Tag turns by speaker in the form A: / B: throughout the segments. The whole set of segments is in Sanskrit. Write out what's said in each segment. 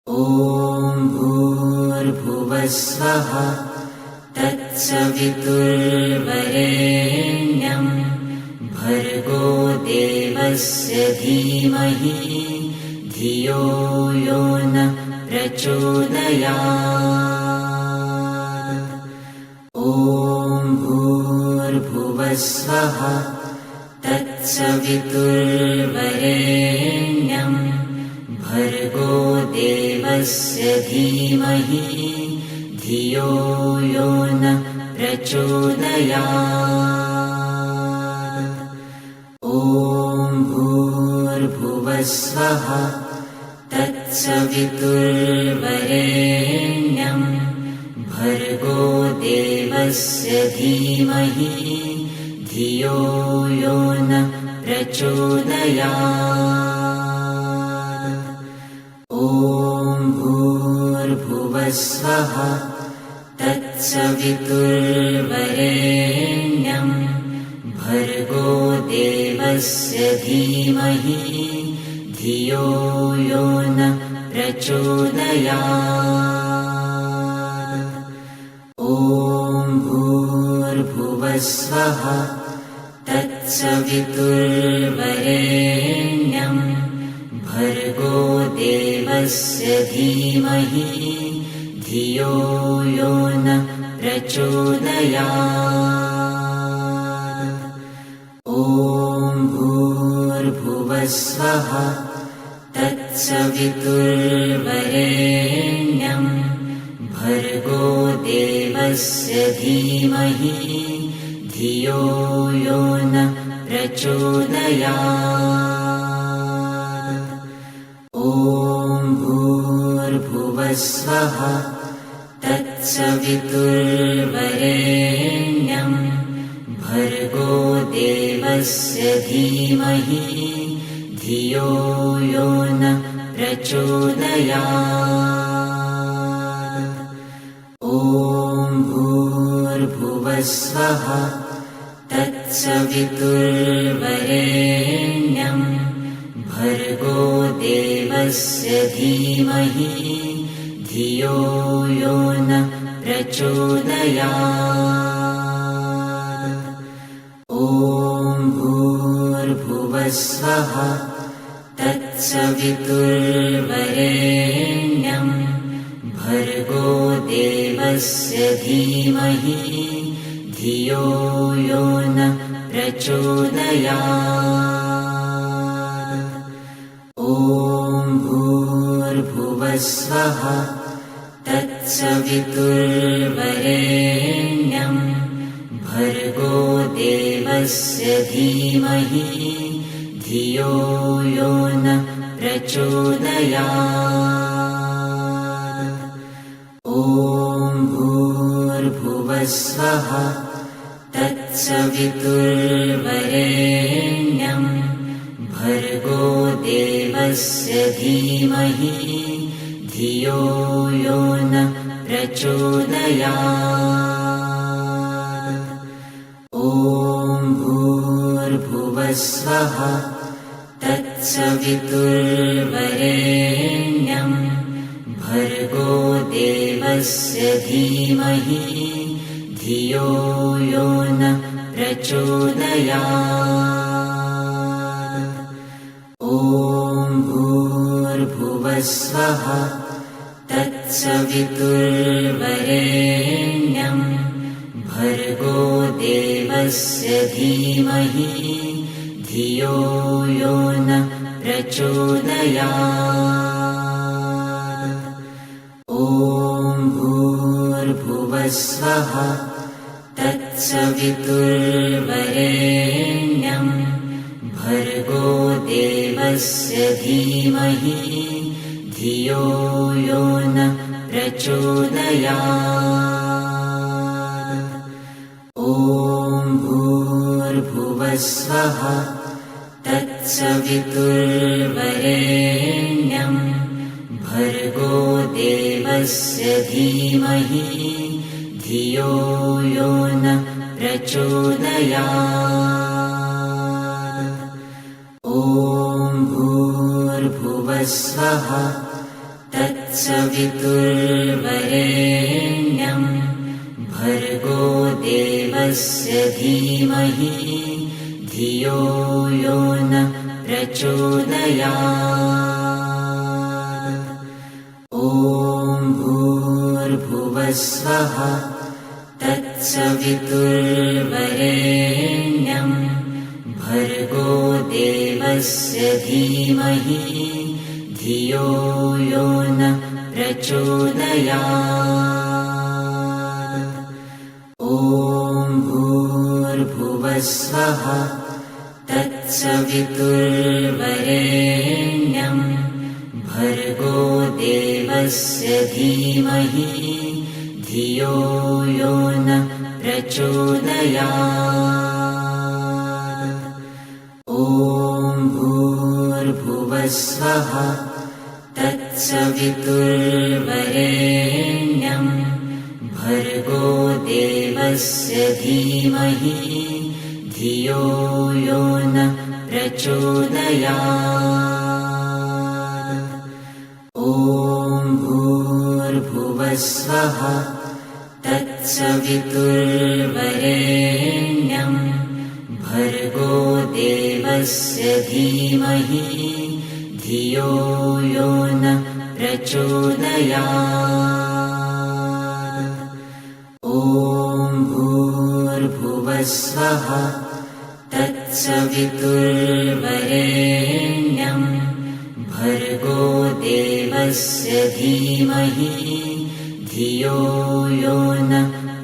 A: ॐ भूर्भुवस्वः तत्सवितुर्वरेण्यं भर्गो देवस्य धीमहि धियो यो न प्रचोदयात्। ॐ भूर्भुवस्वः तत्सवितुर्वरेण्यं भर्गो देवस्य धीमहि धियो यो न प्रचोदयात्। ॐ भूर्भुवस्वः तत्सवितुर्वरेण्यं भर्गो देवस्य धीमहि धियो यो न प्रचोदयात्। ॐ भूर्भुवस्वः तत्सवितुर्वरेण्यं भर्गो देवस्य धीमहि धियो यो न प्रचोदयात्। ॐ भूर्भुवस्वः तत्सवितुर्वरेण्यं भर्गो देवस्य धीमहि धियो यो न प्रचोदयात्। ॐ भूर्भुवस्वः तत्सवितुर्वरेण्यं भर्गो देवस्य धीमहि धियो यो न प्रचोदयात्। ॐ भूर्भुवस्वः तत्सवितुर्वरेण्यं भर्गो देवस्य धीमहि धियो यो न प्रचोदयात्। ॐ भूर्भुवस्वः तत्सवितुर्वरेण्यं भर्गो देवस्य धीमहि धियो यो न प्रचोदयात्। ॐ भूर्भुवस्वः तत्सवितुर्वरेण्यं भर्गो देवस्य धीमहि धियो यो न प्रचोदयात्। ॐ भूर्भुवस्वः तत्सवितुर्वरेण्यं भर्गो देवस्य धीमहि धियो यो न प्रचोदयात्। ॐ भूर्भुवस्वः तत्सवितुर्वरेण्यं भर्गो देवस्य धीमहि धियो यो न प्रचोदयात्। ॐ भूर्भुवस्वः तत्सवितुर्वरेण्यं भर्गो देवस्य धीमहि धियो यो न प्रचोदयात्। ॐ भूर्भुवस्वः तत्सवितुर्वरेण्यं भर्गो देवस्य धीमहि धियो यो न प्रचोदयात्। ॐ भूर्भुवस्वः तत्सवितुर्वरेण्यं भर्गो देवस्य धीमहि धियो यो न प्रचोदयात्। ॐ भूर्भुवस्वः तत्सवितुर्वरेण्यं भर्गो देवस्य धीमहि धियो यो न प्रचोदयात्। ॐ भूर्भुवस्वः तत्सवितुर्वरेण्यं तत्सवितुर्वरेण्यं भर्गो देवस्य धीमहि धियो यो न प्रचोदयात्। ॐ भूर्भुवस्वः तत्सवितुर्वरेण्यं भर्गो देवस्य धीमहि धियो यो न प्रचोदयात्। ॐ भूर्भुवस्वः तत्सवितुर्वरेण्यं भर्गो देवस्य धीमहि धियो यो न प्रचोदयात्। ॐ भूर्भुवस्वः तत्सवितुर्वरेण्यं भर्गो देवस्य धीमहि धियो यो न प्रचोदयात्। ॐ भूर्भुवस्वः तत्सवितुर्वरेण्यं भर्गो देवस्य धीमहि धियो यो न प्रचोदयात्। ॐ भूर्भुवस्वः तत्सवितुर्वरेण्यं भर्गो देवस्य धीमहि धियो यो न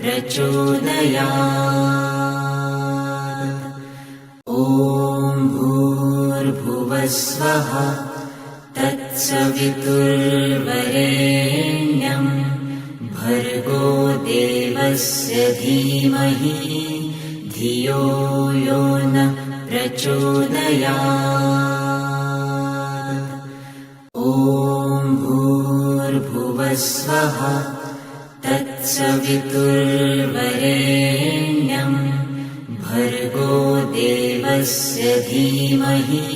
A: प्रचोदयात्। ॐ भूर्भुवस्वः तत्सवितुर्वरेण्यं भर्गो देवस्य धीमहि धियो यो न प्रचोदयात्। ॐ भूर्भुवस्वः तत्सवितुर्वरेण्यं भर्गो देवस्य धीमहि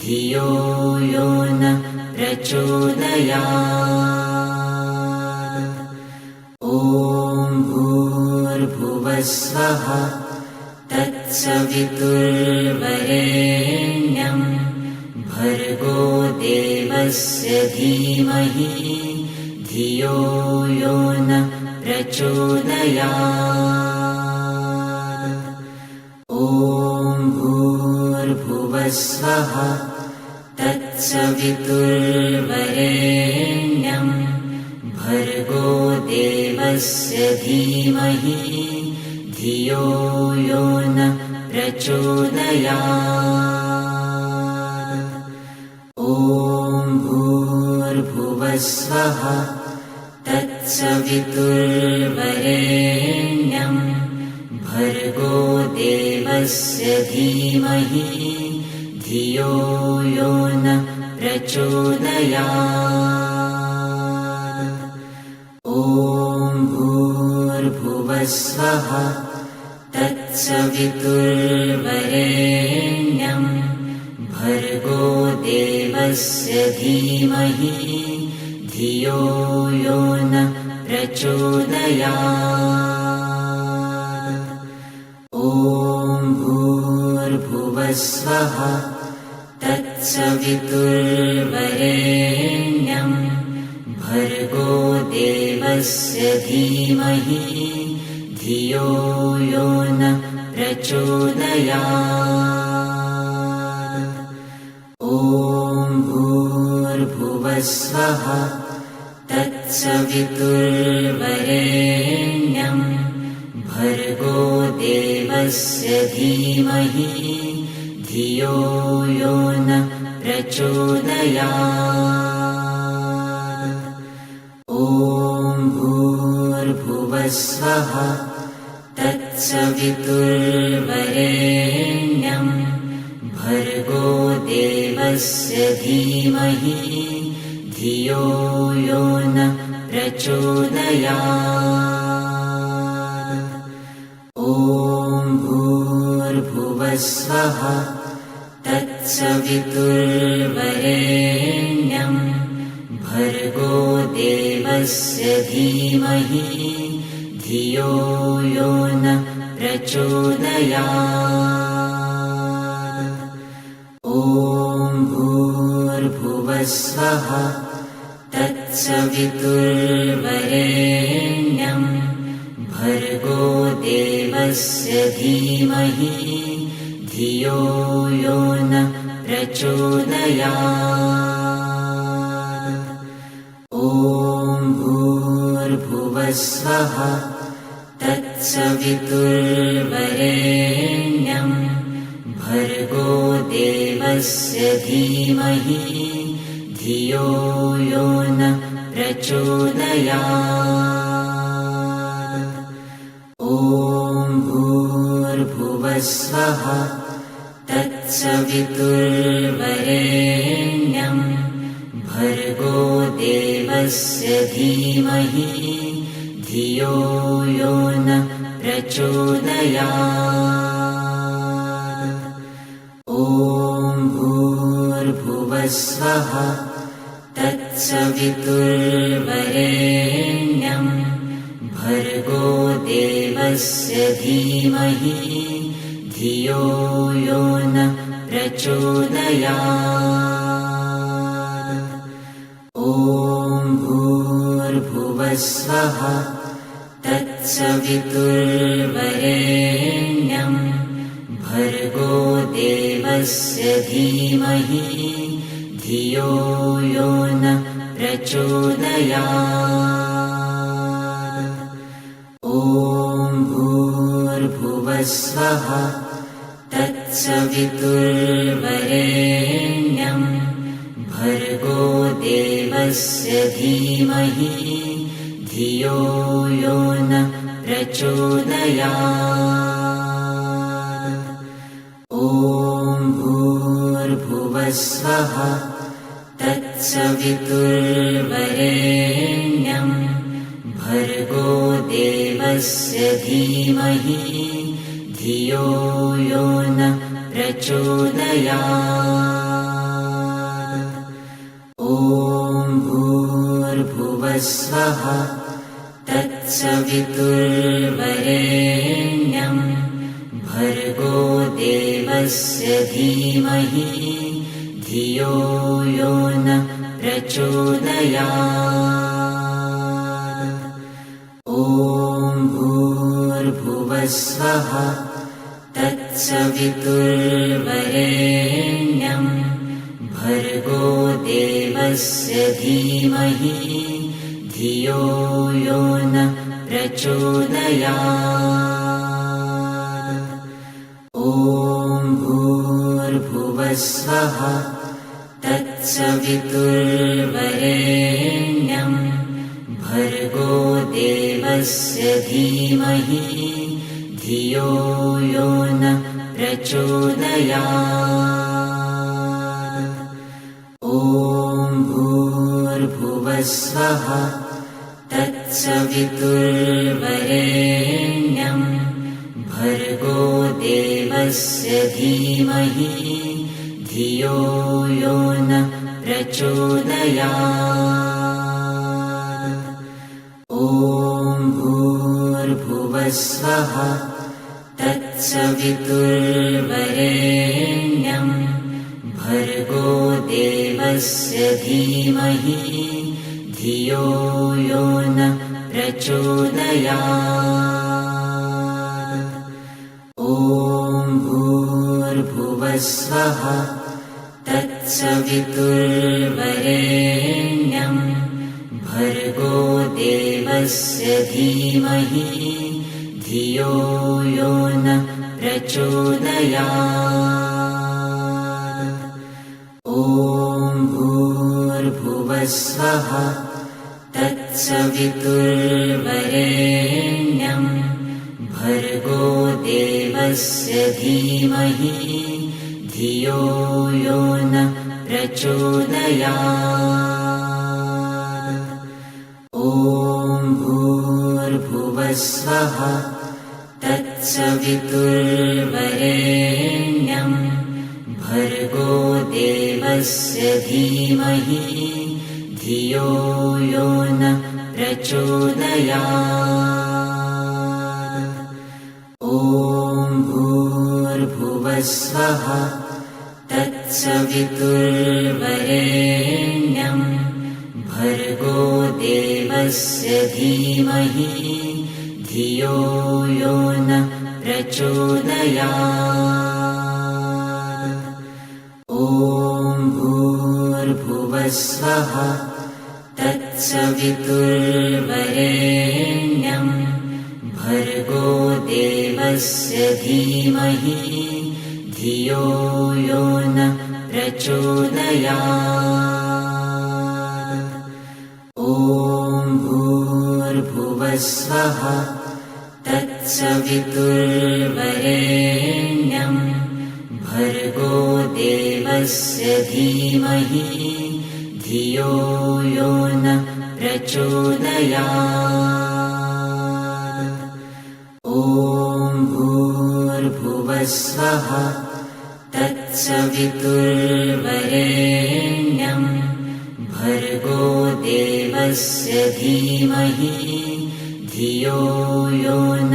A: धियो यो न प्रचोदयात्। ॐ भूर्भुवस्वः तत्सवितुर्वरेण्यं भर्गो देवस्य धीमहि धियो यो न प्रचोदयात्। ॐ भूर्भुवस्वः तत्सवितुर्वरेण्यं भर्गो देवस्य धीमहि धियो यो न प्रचोदयात्। ॐ भूर्भुवस्वः तत्सवितुर्वरेण्यं भर्गो देवस्य धीमहि धियो यो न प्रचोदयात्। ॐ भूर्भुवस्वः तत्सवितुर्वरेण्यं भर्गो देवस्य धीमहि धियो यो न प्रचोदयात्। ॐ भूर्भुवस्वः तत्सवितुर्वरेण्यं भर्गो देवस्य धीमहि धियो यो न प्रचोदयात्। ॐ भूर्भुवस्वः तत्सवितुर्वरेण्यं भर्गो देवस्य धीमहि धियो यो न प्रचोदयात्। ॐ भूर्भुवस्वः तत्सवितुर्वरेण्यं भर्गो देवस्य धीमहि धियो यो न प्रचोदयात्। ॐ भूर्भुवस्वः तत्सवितुर्वरेण्यं भर्गो देवस्य धीमहि धियो यो न प्रचोदयात्। ॐ भूर्भुवस्वः तत्सवितुर्वरेण्यं भर्गो देवस्य धीमहि धियो यो न प्रचोदयात्। ॐ भूर्भुवस्वः तत्सवितुर्वरेण्यं भर्गो देवस्य धीमहि धियो यो न प्रचोदयात्। ॐ भूर्भुवस्वः तत्सवितुर्वरेण्यं भर्गो देवस्य धीमहि धियो यो न प्रचोदयात्। ॐ भूर्भुवस्वः तत्सवितुर्वरेण्यं भर्गो देवस्य धीमहि धियो यो न प्रचोदयात्। ॐ भूर्भुवस्वः तत्सवितुर्वरेण्यं भर्गो देवस्य धीमहि धियो यो न प्रचोदयात्। ॐ भूर्भुवस्वः तत्सवितुर्वरेण्यं भर्गो देवस्य धीमहि धियो यो न प्रचोदयात्। ॐ भूर्भुवस्वः तत्सवितुर्वरेण्यं भर्गो देवस्य धीमहि धियो यो न प्रचोदयात्। ॐ भूर्भुवस्वः तत्सवितुर्वरेण्यं भर्गो देवस्य धीमहि धियो यो न प्रचोदयात्। ॐ भूर्भुवस्वः तत्सवितुर्वरेण्यं भर्गो देवस्य धीमहि धियो यो न प्रचोदयात्। ॐ भूर्भुवस्वः तत्सवितुर्वरेण्यं भर्गो देवस्य धीमहि धियो यो न प्रचोदयात्। ॐ भूर्भुवस्वः तत्सवितुर्वरेण्यं भर्गो देवस्य धीमहि धियो यो न प्रचोदयात्। ॐ भूर्भुवस्वः तत्सवितुर्वरेण्यं भर्गो देवस्य धीमहि धियो यो न प्रचोदयात्। ॐ भूर्भुवस्वः तत्सवितुर्वरेण्यं भर्गो देवस्य धीमहि धियो यो न प्रचोदयात्। ॐ भूर्भुवस्वः तत्सवितुर्वरेण्यं भर्गो देवस्य धीमहि धियो यो न प्रचोदयात्। ॐ भूर्भुवस्वः तत्सवितुर्वरेण्यं भर्गो देवस्य धीमहि धियो यो न प्रचोदयात्। ॐ भूर्भुवस्वः तत्सवितुर्वरेण्यं भर्गो देवस्य धीमहि धियो यो न प्रचोदयात्। ॐ भूर्भुवस्वः तत्सवितुर्वरेण्यं भर्गो देवस्य धीमहि धियो यो न प्रचोदयात्। ॐ भूर्भुवस्वः तत्सवितुर्वरेण्यं भर्गो देवस्य धीमहि धियो यो न प्रचोदयात्। ॐ भूर्भुवस्वः तत्सवितुर्वरेण्यं भर्गो देवस्य धीमहि धियो यो न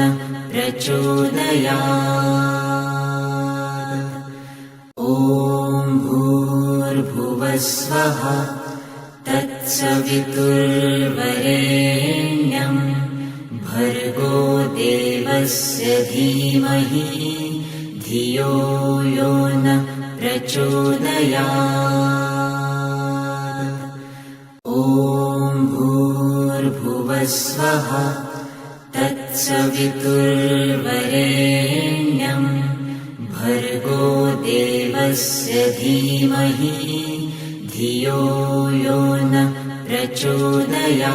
A: प्रचोदयात्। ॐ भूर्भुवस्वः तत्सवितुर्वरेण्यं भर्गो देवस्य धीमहि धियो यो न प्रचोदयात्। ॐ भूर्भुवस्वः तत्सवितुर्वरेण्यं भर्गो देवस्य धीमहि धियो यो न प्रचोदयात्।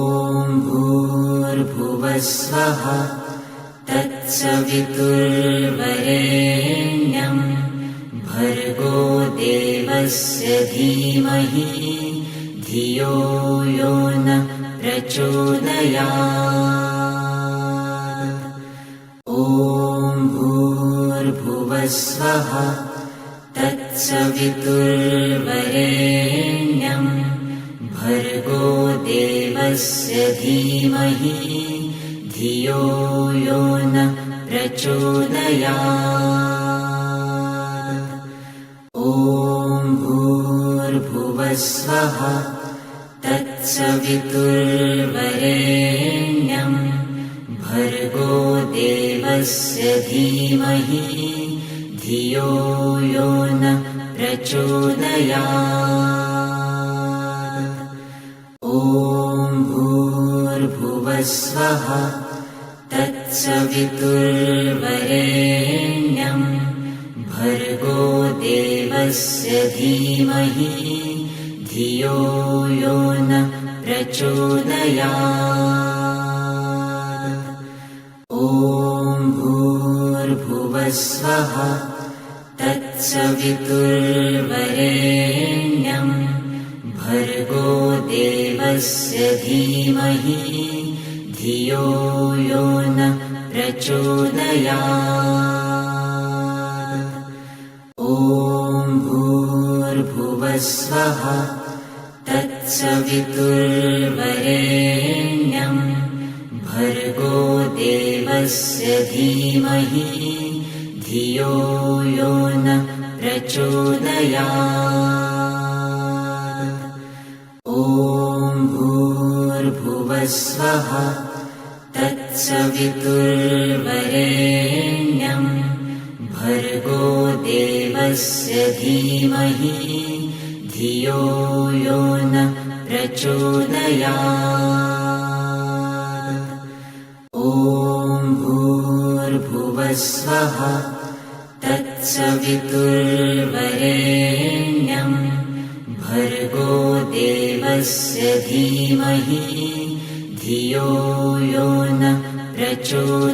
A: ॐ भूर्भुवस्वः तत्सवितुर्वरेण्यं भर्गो देवस्य धीमहि धियो यो न प्रचोदयात्। ॐ भूर्भुवस्वः तत्सवितुर्वरेण्यं भर्गो देवस्य धीमहि धियो यो न प्रचोदयात्। ॐ भूर्भुवस्वः तत्सवितुर्वरेण्यं भर्गो देवस्य धीमहि धियो यो न प्रचोदयात्। ॐ भूर्भुवस्वः तत्सवितुर्वरेण्यं भर्गो देवस्य धीमहि धियो यो न प्रचोदयात्। ॐ भूर्भुवस्वः तत्सवितुर्वरेण्यं भर्गो देवस्य धीमहि धियो यो न प्रचोदयात्। ॐ भूर्भुवस्वः तत्सवितुर्वरेण्यं भर्गो देवस्य धीमहि धियो यो न प्रचोदयात्। ॐ भूर्भुवस्वः तत्सवितुर्वरेण्यं भर्गो देवस्य धीमहि धियो यो न प्रचोदयात्। ॐ भूर्भुवस्वः तत्सवितुर्वरेण्यं भर्गो देवस्य धीमहि धियो यो न प्रचोदयात्।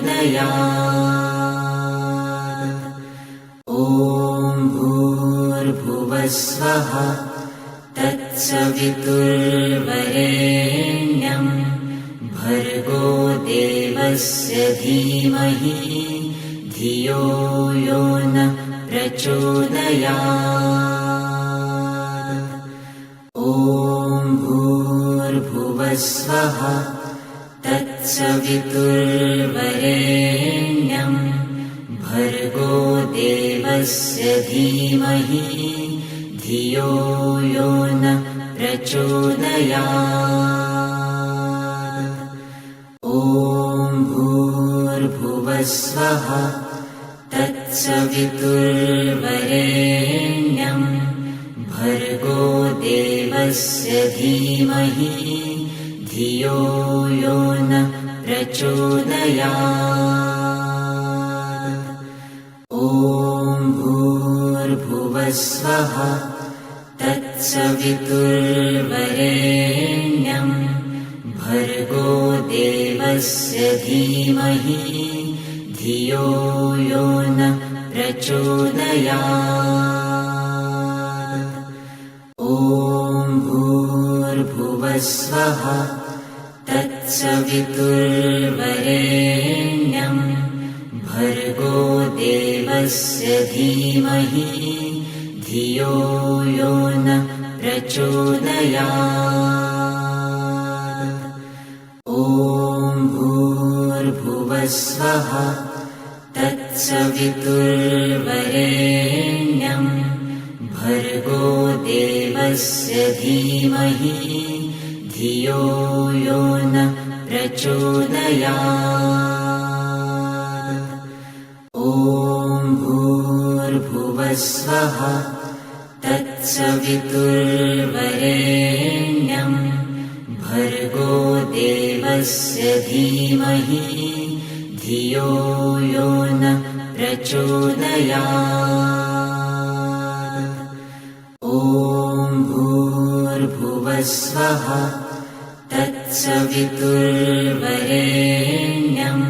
A: ॐ भूर्भुवस्वः तत्सवितुर्वरेण्यं भर्गो देवस्य धीमहि धियो यो न प्रचोदयात्। भूर्भुवस्वः तत्सवितुर्वरेण्यं भर्गो देवस्य धीमहि धियो यो न प्रचोदयात्। ॐ भूर्भुवस्वः तत्सवितुर्वरेण्यं भर्गो देवस्य धीमहि धियो यो न प्रचोदयात्। ॐ भूर्भुवस्वः तत्सवितुर्वरेण्यं भर्गो देवस्य धीमहि धियो यो न प्रचोदयात्। ॐ भूर्भुवस्वः तत्सवितुर्वरेण्यं भर्गो देवस्य धीमहि धियो यो न प्रचोदयात्। ॐ भूर्भुवस्वः तत्सवितुर्वरेण्यं भर्गो देवस्य धीमहि धियो यो न प्रचोदयात्। ॐ भूर्भुवस्वः तत्सवितुर्वरेण्यं भर्गो देवस्य धीमहि धियो यो न प्रचोदयात्। ॐ भूर्भुवस्वः तत्सवितुर्वरेण्यं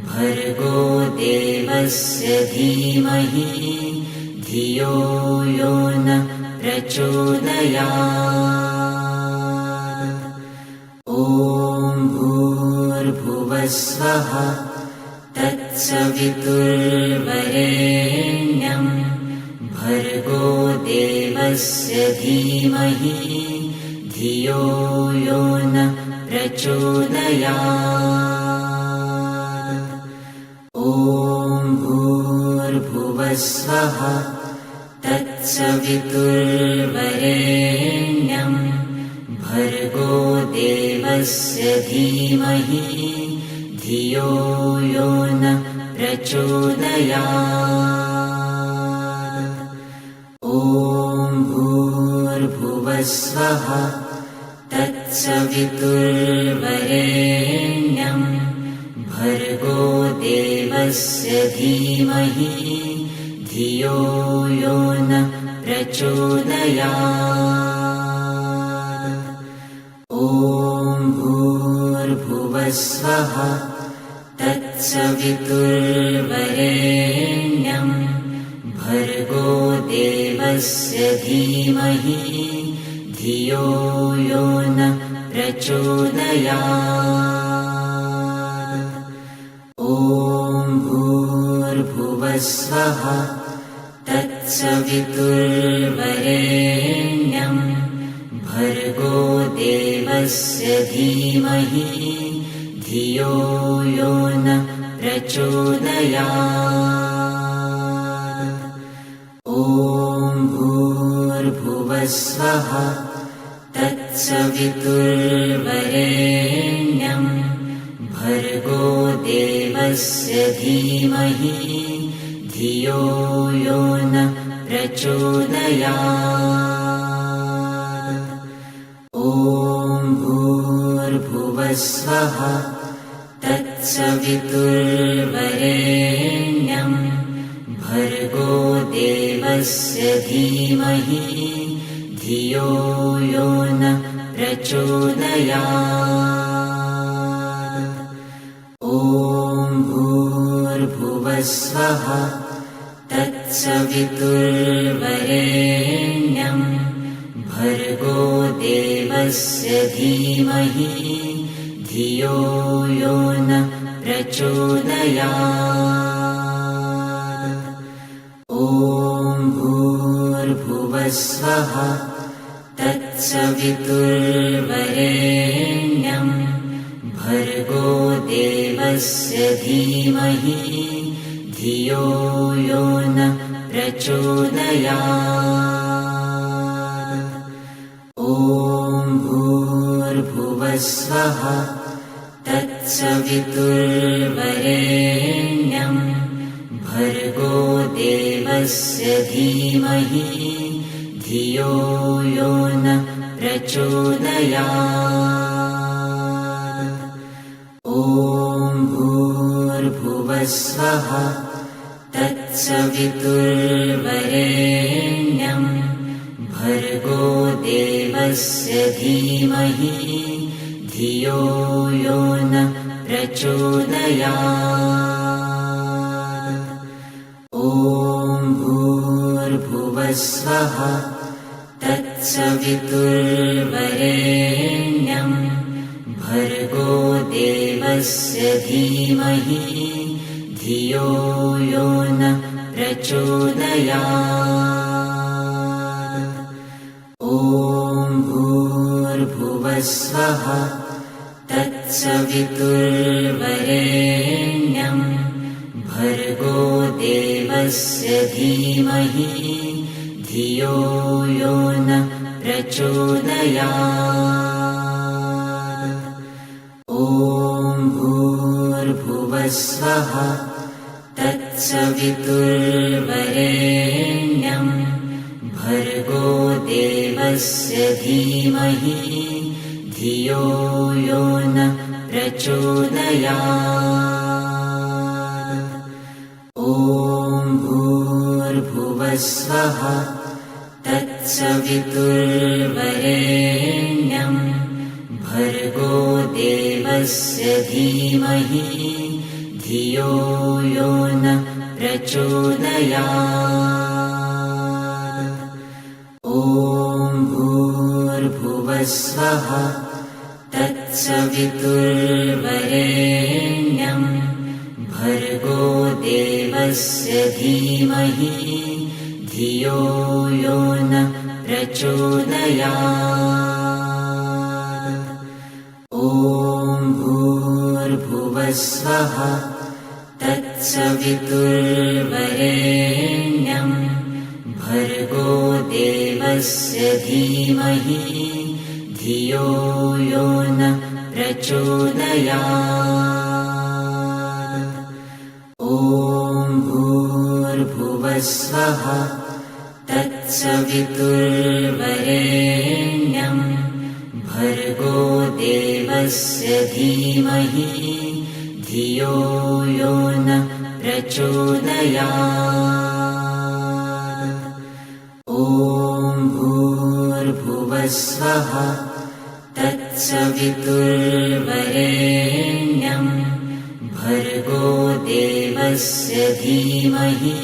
A: भर्गो देवस्य धीमहि धियो यो न प्रचोदयात्। ॐ भूर्भुवस्वः तत्सवितुर्वरेण्यं भर्गो देवस्य धीमहि धियो यो न प्रचोदयात्। ॐ भूर्भुवस्वः तत्सवितुर्वरेण्यं भर्गो देवस्य धीमहि धियो यो न प्रचोदयात्। ॐ भूर्भुवस्वः तत्सवितुर्वरेण्यं भर्गो देवस्य धीमहि धियो यो न प्रचोदयात्। ॐ भूर्भुवस्वः तत्सवितुर्वरेण्यं भर्गो देवस्य धीमहि धियो यो न प्रचोदयात्। ॐ भूर्भुवस्वः तत्सवितुर्वरेण्यं भर्गो देवस्य धीमहि धियो यो न प्रचोदयात्। ॐ भूर्भुवस्वः तत्सवितुर्वरेण्यं भर्गो देवस्य धीमहि धियो यो न प्रचोदयात्। ॐ भूर्भुवस्वः तत्सवितुर्वरेण्यं भर्गो देवस्य धीमहि धियो यो न प्रचोदयात्। ॐ भूर्भुवस्वः तत्सवितुर्वरेण्यं भर्गो देवस्य धीमहि धियो यो न प्रचोदयात्। ॐ भूर्भुवस्वः तत्सवितुर्वरेण्यं तत्सवितुर्वरेण्यं भर्गो देवस्य धीमहि धियो यो न प्रचोदयात्। ॐ भूर्भुवस्वः तत्सवितुर्वरेण्यं भर्गो देवस्य धीमहि धियो यो न प्रचोदयात्। ॐ भूर्भुवस्वः तत्सवितुर्वरेण्यं भर्गो देवस्य धीमहि धियो यो न प्रचोदयात्। ॐ भूर्भुवस्वः तत्सवितुर्वरेण्यं भर्गो देवस्य धीमहि धियो यो न प्रचोदयात्। ॐ भूर्भुवस्वः तत्सवितुर्वरेण्यं भर्गो देवस्य धीमहि धियो यो न प्रचोदयात्। ॐ भूर्भुवस्वः तत्सवितुर्वरेण्यं भर्गो देवस्य धीमहि धियो यो न प्रचोदयात्। ॐ भूर्भुवस्वः तत्सवितुर्वरेण्यं भर्गो देवस्य धीमहि धियो यो न प्रचोदयात्। ॐ भूर्भुवस्वः तत्सवितुर्वरेण्यं भर्गो देवस्य धीमहि धियो यो न प्रचोदयात्। ॐ भूर्भुवस्वः तत्सवितुर्वरेण्यं भर्गो देवस्य धीमहि धियो यो न प्रचोदयात्। ॐ भूर्भुवस्वः तत्सवितुर्वरेण्यं भर्गो देवस्य धीमहि धियो यो न प्रचोदयात्। ॐ भूर्भुवस्वः तत्सवितुर्वरेण्यं भर्गो देवस्य धीमहि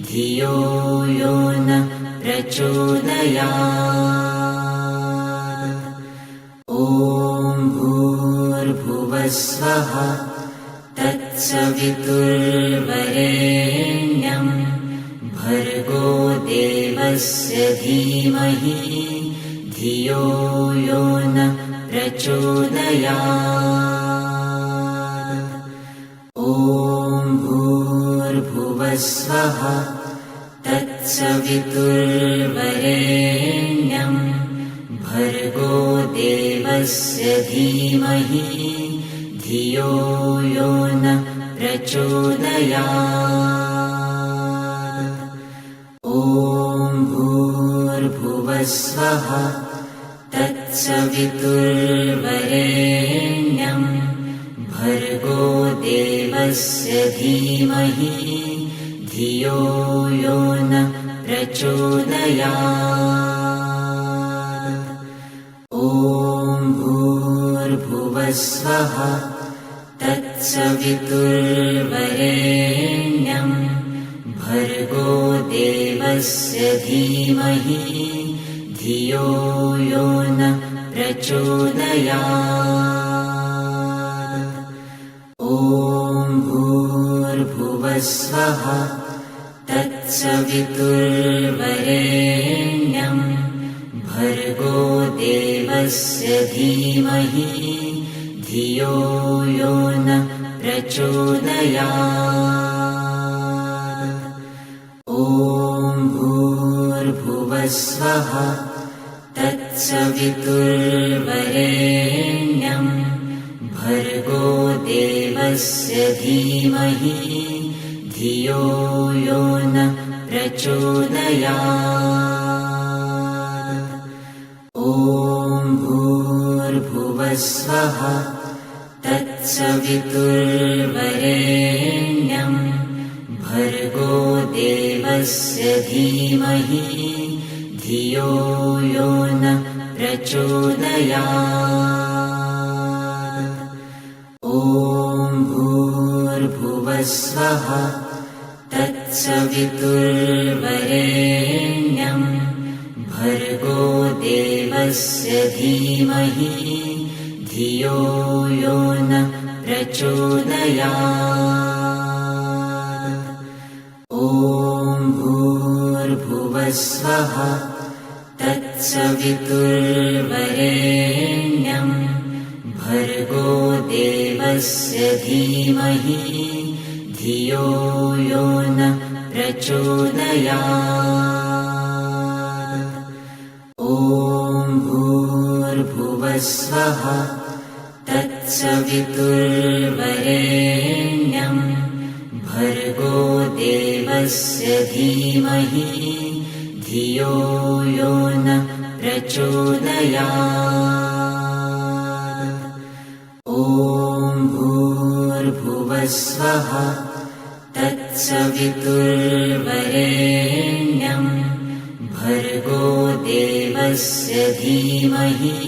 A: धियो यो न प्रचोदयात्। ॐ भूर्भुवस्वः तत्सवितुर्वरेण्यं भर्गो देवस्य धीमहि धियो यो न प्रचोदयात्। ॐ भूर्भुवस्वः तत्सवितुर्वरेण्यं भर्गो देवस्य धीमहि धियो यो न प्रचोदयात्। ॐ भूर्भुवस्वः तत्सवितुर्वरेण्यं भर्गो देवस्य धीमहि धियो यो न प्रचोदयात्। ॐ भूर्भुवस्वः तत्सवितुर्वरेण्यं भर्गो देवस्य धीमहि धियो यो न प्रचोदयात्। ॐ भूर्भुवस्वः तत्सवितुर्वरेण्यं भर्गो देवस्य धीमहि धियो यो न प्रचोदयात्। ॐ भूर्भुवस्वः तत्सवितुर्वरेण्यं भर्गो देवस्य धीमहि धियो यो न प्रचोदयात्। ॐ भूर्भुवस्वः तत्सवितुर्वरेण्यं भर्गो देवस्य धीमहि धियो यो न प्रचोदयात्। ॐ भूर्भुवस्वः तत्सवितुर्वरेण्यं भर्गो देवस्य धीमहि धियो यो न प्रचोदयात्। ॐ भूर्भुवस्वः तत्सवितुर्वरेण्यं भर्गो देवस्य धीमहि धियो यो न प्रचोदयात्। ॐ भूर्भुवस्वः तत्सवितुर्वरेण्यं भर्गो देवस्य धीमहि धियो यो न प्रचोदयात्। ॐ भूर्भुवस्वः तत्सवितुर्वरेण्यं भर्गो देवस्य धीमहि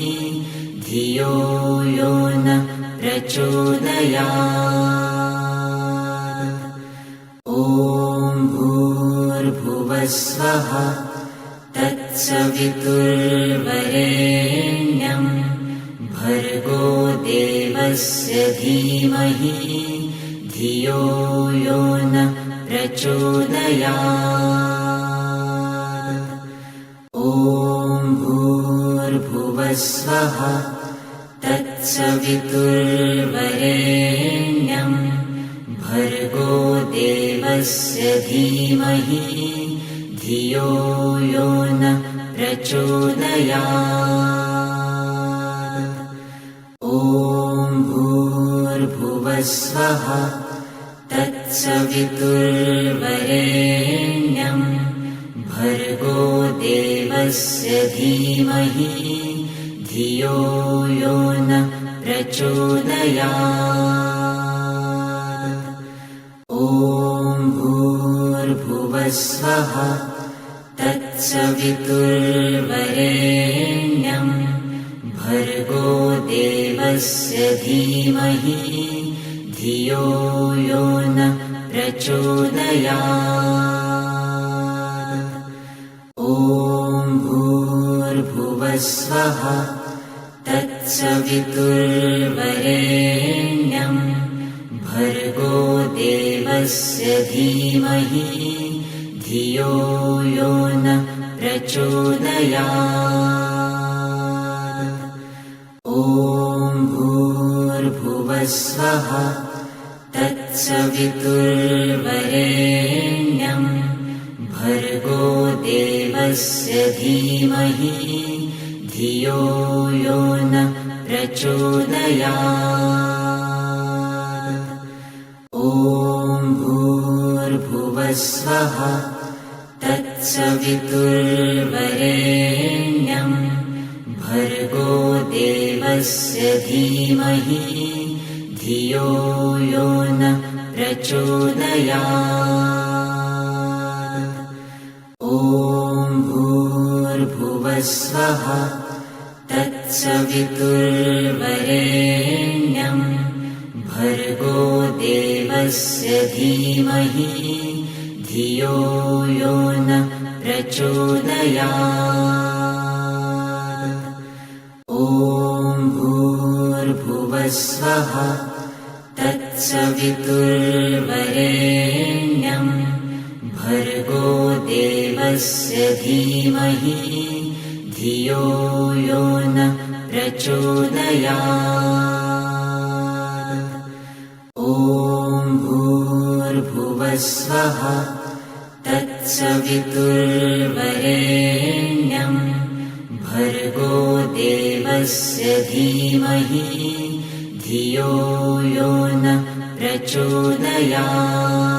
A: धियो यो न प्रचोदयात्। ॐ भूर्भुवस्वः तत्सवितुर्वरेण्यं भर्गो देवस्य धीमहि धियो यो न प्रचोदयात्। ॐ भूर्भुवस्वः तत्सवितुर्वरेण्यं भर्गो देवस्य धीमहि धियो यो न प्रचोदयात्। ॐ भूर्भुवस्वः तत्सवितुर्वरेण्यं भर्गो देवस्य धीमहि धियो यो न प्रचोदयात्। ॐ भूर्भुवस्वः तत्सवितुर्वरेण्यं भर्गो देवस्य धीमहि धियो यो न प्रचोदयात्। ॐ भूर्भुवस्वः तत्सवितुर्वरेण्यं भर्गो देवस्य धीमहि धियो यो न प्रचोदयात्। ॐ भूर्भुवस्वः तत्सवितुर्वरेण्यं भर्गो देवस्य धीमहि धियो यो न प्रचोदयात्। ॐ भूर्भुवस्वः तत्सवितुर्वरेण्यं भर्गो देवस्य धीमहि धियो यो न प्रचोदयात्। ॐ भूर्भुवस्वः तत्सवितुर्वरेण्यं भर्गो देवस्य धीमहि धियो यो न प्रचोदयात्। ॐ भूर्भुवस्वः तत्सवितुर्वरेण्यं भर्गो देवस्य धीमहि धियो यो न प्रचोदयात्। ॐ भूर्भुवस्वः तत्सवितुर्वरेण्यं भर्गो देवस्य धीमहि धियो यो न प्रचोदयात्।